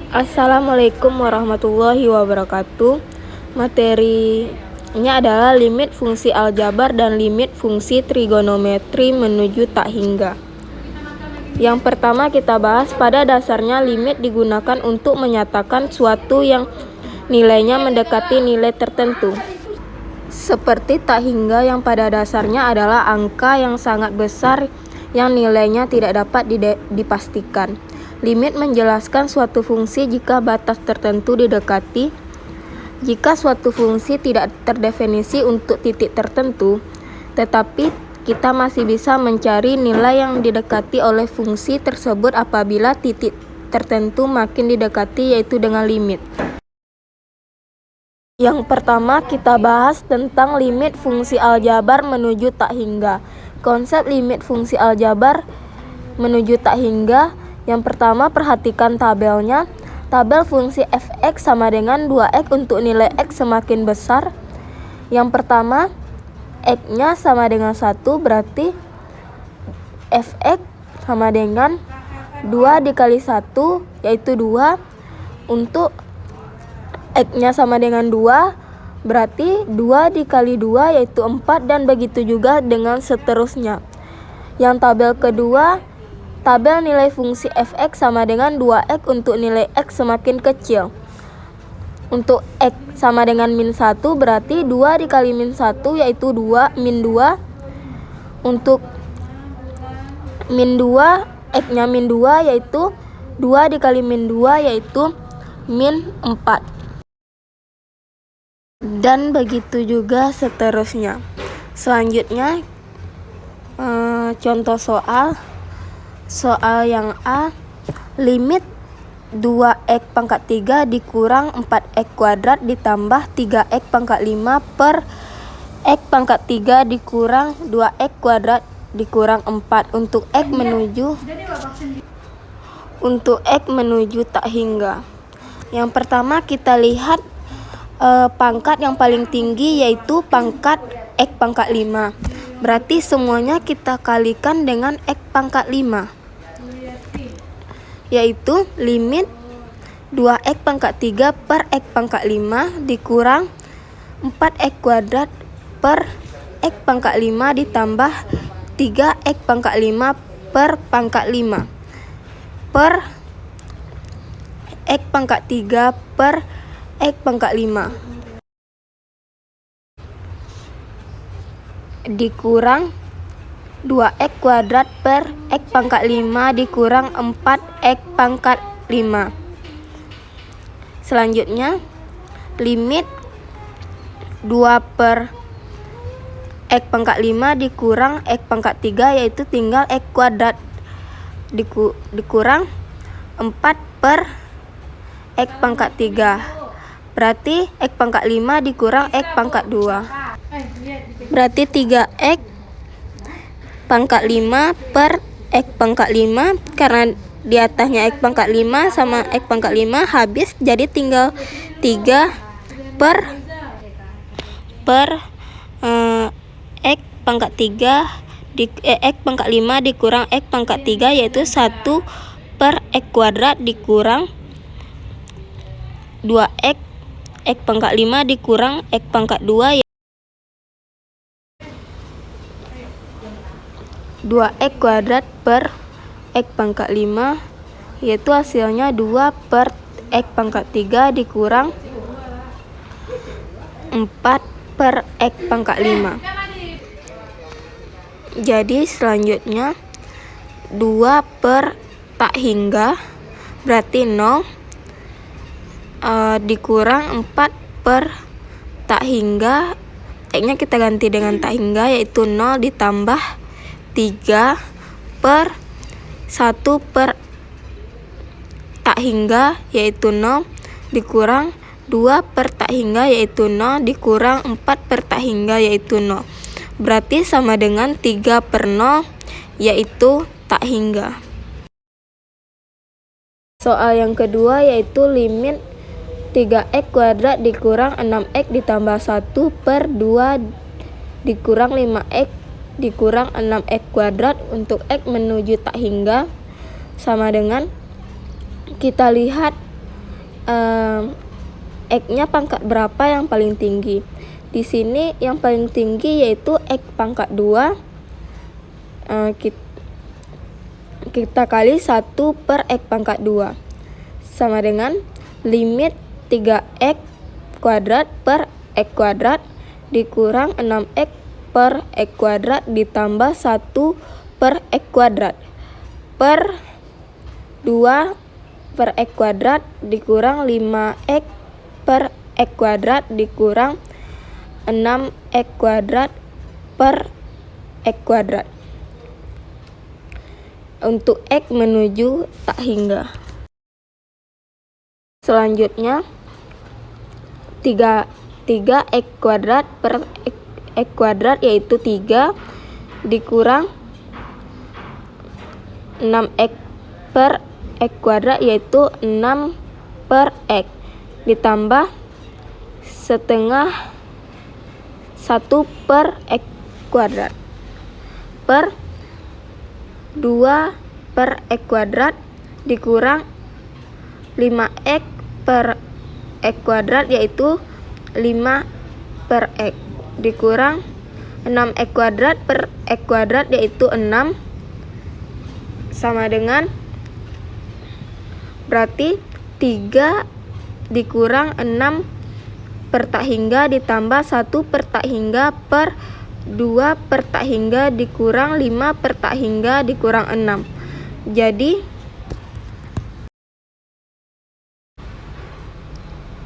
Assalamualaikum warahmatullahi wabarakatuh. Materinya adalah limit fungsi aljabar dan limit fungsi trigonometri menuju tak hingga. Yang pertama kita bahas, pada dasarnya limit digunakan untuk menyatakan suatu yang nilainya mendekati nilai tertentu. Seperti tak hingga yang pada dasarnya adalah angka yang sangat besar yang nilainya tidak dapat dipastikan. Limit menjelaskan suatu fungsi jika batas tertentu didekati. Jika suatu fungsi tidak terdefinisi untuk titik tertentu, tetapi kita masih bisa mencari nilai yang didekati oleh fungsi tersebut apabila titik tertentu makin didekati, yaitu dengan limit. Yang pertama kita bahas tentang limit fungsi aljabar menuju tak hingga. Konsep limit fungsi aljabar menuju tak hingga. Yang pertama, perhatikan tabelnya. Tabel fungsi f(x) sama dengan 2x untuk nilai x semakin besar. Yang pertama, x-nya sama dengan 1, berarti f(x) sama dengan 2 dikali 1, yaitu 2. Untuk x-nya sama dengan 2, berarti 2 dikali 2 yaitu 4, dan begitu juga dengan seterusnya. Yang tabel kedua, tabel nilai fungsi f(x) sama dengan 2x untuk nilai x semakin kecil. Untuk x sama dengan min 1, berarti 2 dikali min 1 yaitu 2, min 2. Untuk min 2, x-nya min 2 yaitu 2 dikali min 2 yaitu min 4. Dan begitu juga seterusnya. Selanjutnya contoh soal yang A, limit 2x pangkat 3 dikurang 4x kuadrat ditambah 3x pangkat 5 per x pangkat 3 dikurang 2x kuadrat dikurang 4 untuk x menuju tak hingga. Yang pertama kita lihat pangkat yang paling tinggi, yaitu pangkat x pangkat 5. Berarti semuanya kita kalikan dengan x pangkat 5, yaitu limit 2x pangkat 3 per x pangkat 5 dikurang 4x kuadrat per x pangkat 5 ditambah 3x pangkat 5 per pangkat 5 per x pangkat 3 per x pangkat 5 dikurang 2x kuadrat per x pangkat 5 dikurang 4x pangkat 5. Selanjutnya, limit 2 per x pangkat 5 dikurang x pangkat 3 yaitu tinggal x kuadrat dikurang 4 per x pangkat 3. Berarti x pangkat 5 dikurang x pangkat 2. Berarti 3x pangkat 5 per x pangkat 5. Karena di atasnya x pangkat 5 sama x pangkat 5 habis, jadi tinggal 3 per x pangkat 3 x pangkat 5 dikurang x pangkat 3 yaitu 1 per x kuadrat dikurang 2x x pangkat 5 dikurang x pangkat 2 2x kuadrat per x pangkat 5 yaitu hasilnya 2 per x pangkat 3 dikurang 4 per x pangkat 5. Jadi selanjutnya 2 per tak hingga berarti 0 dikurang 4 per tak hingga, x-nya kita ganti dengan tak hingga yaitu 0 ditambah 3 per 1 per tak hingga yaitu 0 dikurang 2 per tak hingga yaitu 0 dikurang 4 per tak hingga yaitu 0. Berarti sama dengan 3 per 0 yaitu tak hingga. Soal yang kedua yaitu limit 3x kuadrat dikurang 6x ditambah 1 per 2 dikurang 5x dikurang 6x kuadrat untuk x menuju tak hingga sama dengan kita lihat X-nya pangkat berapa yang paling tinggi. Di sini yang paling tinggi yaitu X pangkat 2. Kita kali 1 per X pangkat 2 sama dengan limit 3X kuadrat per X kuadrat dikurang 6X per X kuadrat ditambah 1 per X kuadrat per 2 per X kuadrat dikurang 5X per X kuadrat dikurang 6X kuadrat per X kuadrat untuk X menuju tak hingga. Selanjutnya 3X kuadrat per X kuadrat yaitu 3 dikurang 6X per X kuadrat yaitu 6 per X ditambah setengah 1 per X kuadrat per 2 per X kuadrat dikurang 5X per X kuadrat yaitu 5 per X dikurang 6X kuadrat per X kuadrat yaitu 6 sama dengan berarti 3 dikurang 6 per tak hingga ditambah 1 per tak hingga per 2 per tak hingga dikurang 5 per tak hingga dikurang 6. Jadi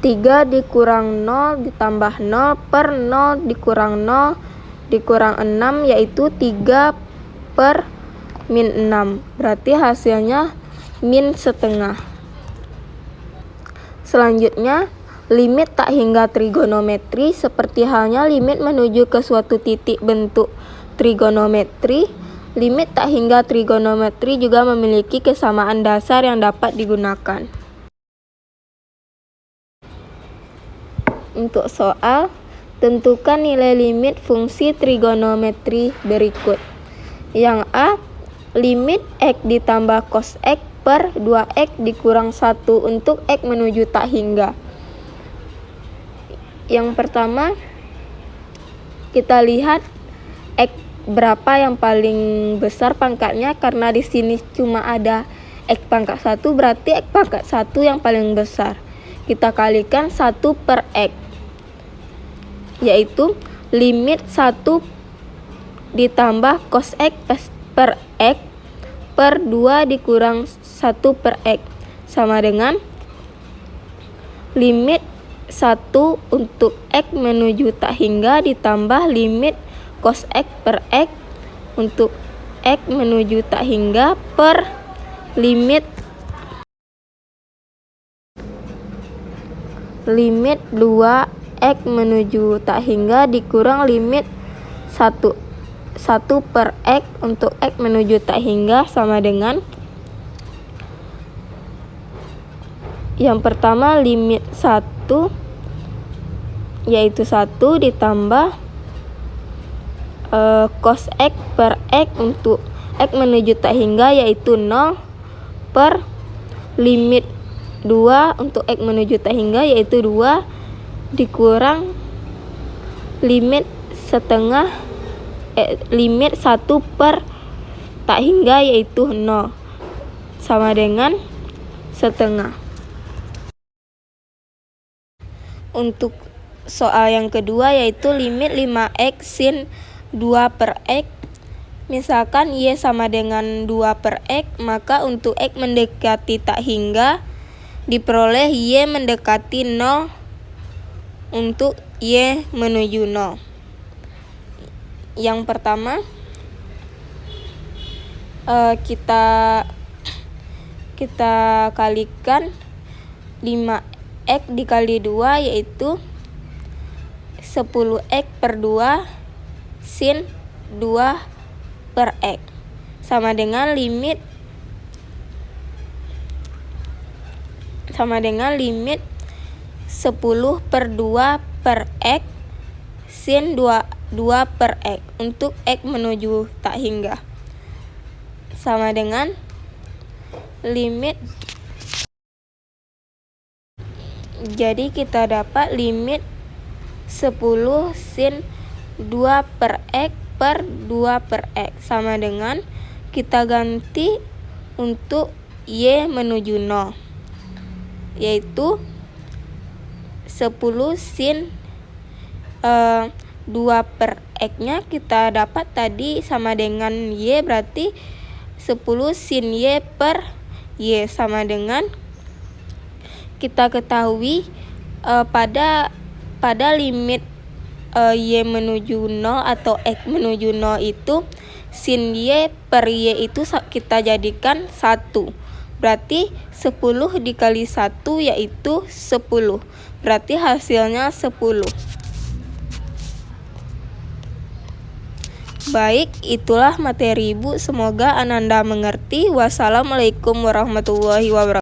3 dikurang 0 ditambah 0 per 0 dikurang 0 dikurang 6 yaitu 3 per min 6. Berarti hasilnya min setengah. Selanjutnya limit tak hingga trigonometri seperti halnya limit menuju ke suatu titik bentuk trigonometri. Limit tak hingga trigonometri juga memiliki kesamaan dasar yang dapat digunakan. Untuk soal, tentukan nilai limit fungsi trigonometri berikut. Yang A, limit X ditambah cos X per 2X dikurang 1 untuk X menuju tak hingga. Yang pertama, kita lihat X berapa yang paling besar pangkatnya. Karena di sini cuma ada X pangkat 1, berarti X pangkat 1 yang paling besar. Kita kalikan 1 per X, yaitu limit 1 ditambah cos X per X per 2 dikurang 1 per X sama dengan limit 1 untuk X menuju tak hingga ditambah limit cos X per X untuk X menuju tak hingga per limit 2X menuju tak hingga dikurang limit 1 per X untuk X menuju tak hingga sama dengan yang pertama limit 1 yaitu 1 ditambah cos X per X untuk X menuju tak hingga yaitu 0 per limit 2 untuk X menuju tak hingga yaitu 2 dikurang limit setengah limit 1 per tak hingga yaitu 0 sama dengan setengah. Untuk soal yang kedua yaitu limit 5X sin 2 per X. Misalkan Y sama dengan 2 per X, maka untuk X mendekati tak hingga diperoleh Y mendekati 0 untuk Y menuju 0. Yang pertama kita kalikan 5X dikali 2 yaitu 10X per 2 sin 2 per X sama dengan limit 10 per 2 per X sin 2 per X untuk X menuju tak hingga sama dengan limit Jadi kita dapat limit 10 sin 2 per X per 2 per X sama dengan kita ganti untuk Y menuju 0, yaitu 10 sin 2 per X nya kita dapat tadi sama dengan Y, berarti 10 sin Y per Y sama dengan kita ketahui pada limit Y menuju 0 atau X menuju 0 itu sin Y per Y itu kita jadikan 1. Berarti 10 dikali 1 yaitu 10. Berarti hasilnya 10. Baik, itulah materi Ibu. Semoga Ananda mengerti. Wassalamualaikum warahmatullahi wabarakatuh.